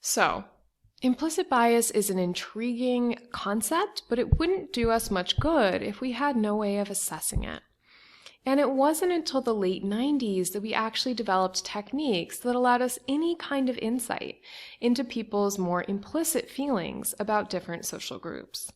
So, implicit bias is an intriguing concept, but it wouldn't do us much good if we had no way of assessing it. And it wasn't until the late 90s that we actually developed techniques that allowed us any kind of insight into people's more implicit feelings about different social groups.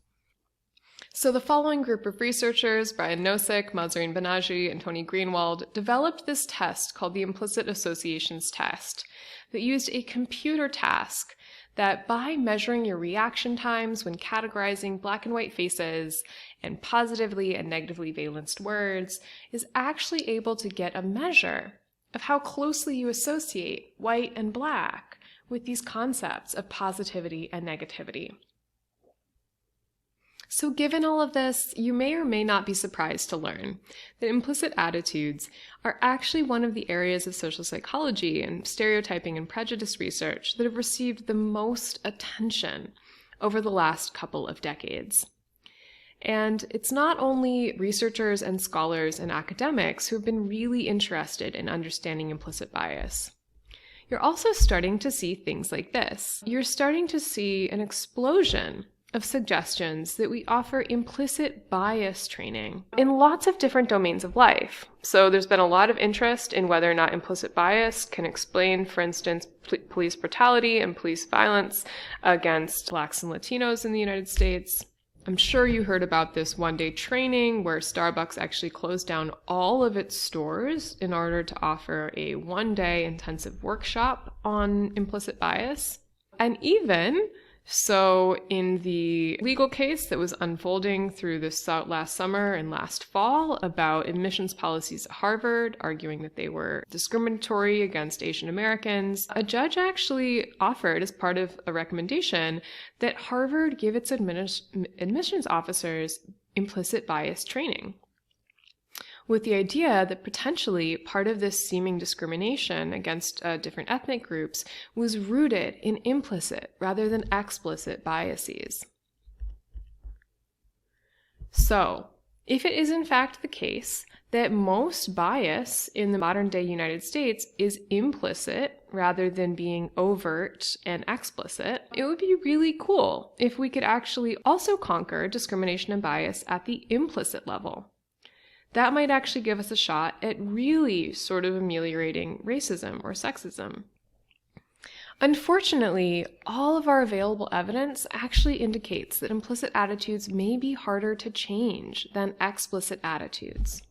So the following group of researchers, Brian Nosek, Mahzarin Banaji, and Tony Greenwald, developed this test called the Implicit Associations Test that used a computer task that by measuring your reaction times when categorizing black and white faces and positively and negatively valenced words is actually able to get a measure of how closely you associate white and black with these concepts of positivity and negativity. So given all of this, you may or may not be surprised to learn that implicit attitudes are actually one of the areas of social psychology and stereotyping and prejudice research that have received the most attention over the last couple of decades. And it's not only researchers and scholars and academics who have been really interested in understanding implicit bias. You're also starting to see things like this. You're starting to see an explosion of suggestions that we offer implicit bias training in lots of different domains of life. So there's been a lot of interest in whether or not implicit bias can explain, for instance, police brutality and police violence against Blacks and Latinos in the United States. I'm sure you heard about this one-day training where Starbucks actually closed down all of its stores in order to offer a one-day intensive workshop on implicit bias. And even so in the legal case that was unfolding through this last summer and last fall about admissions policies at Harvard, arguing that they were discriminatory against Asian Americans, a judge actually offered as part of a recommendation that Harvard give its admissions officers implicit bias training, with the idea that potentially part of this seeming discrimination against different ethnic groups was rooted in implicit rather than explicit biases. So, if it is in fact the case that most bias in the modern-day United States is implicit rather than being overt and explicit, it would be really cool if we could actually also conquer discrimination and bias at the implicit level. That might actually give us a shot at really sort of ameliorating racism or sexism. Unfortunately, all of our available evidence actually indicates that implicit attitudes may be harder to change than explicit attitudes.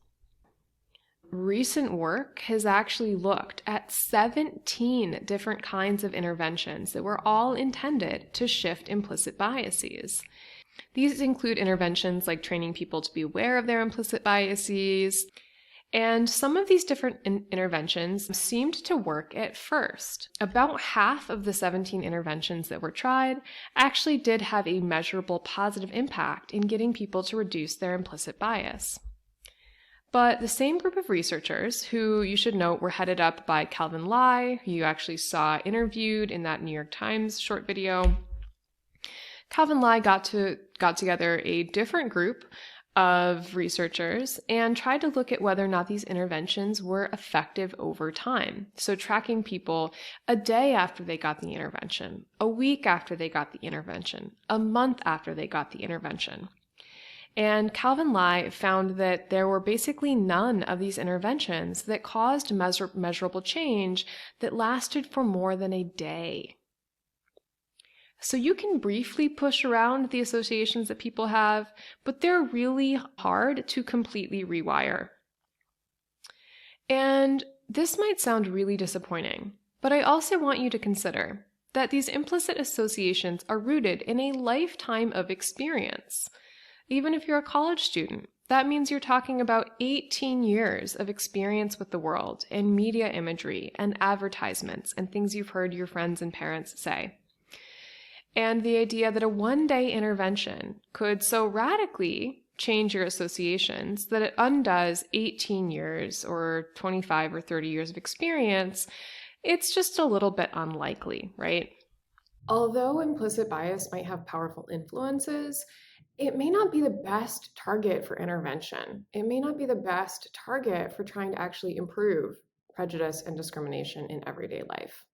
Recent work has actually looked at 17 different kinds of interventions that were all intended to shift implicit biases. These include interventions like training people to be aware of their implicit biases, and some of these different interventions seemed to work at first. About half of the 17 interventions that were tried actually did have a measurable positive impact in getting people to reduce their implicit bias. But the same group of researchers, who you should note were headed up by Calvin Lai, who you actually saw interviewed in that New York Times short video, Calvin Lai got together a different group of researchers and tried to look at whether or not these interventions were effective over time. So tracking people a day after they got the intervention, a week after they got the intervention, a month after they got the intervention. And Calvin Lai found that there were basically none of these interventions that caused measurable change that lasted for more than a day. So you can briefly push around the associations that people have, but they're really hard to completely rewire. And this might sound really disappointing, but I also want you to consider that these implicit associations are rooted in a lifetime of experience. Even if you're a college student, that means you're talking about 18 years of experience with the world and media imagery and advertisements and things you've heard your friends and parents say. And the idea that a one-day intervention could so radically change your associations that it undoes 18 years or 25 or 30 years of experience, it's just a little bit unlikely, right? Although implicit bias might have powerful influences, it may not be the best target for intervention. It may not be the best target for trying to actually improve prejudice and discrimination in everyday life.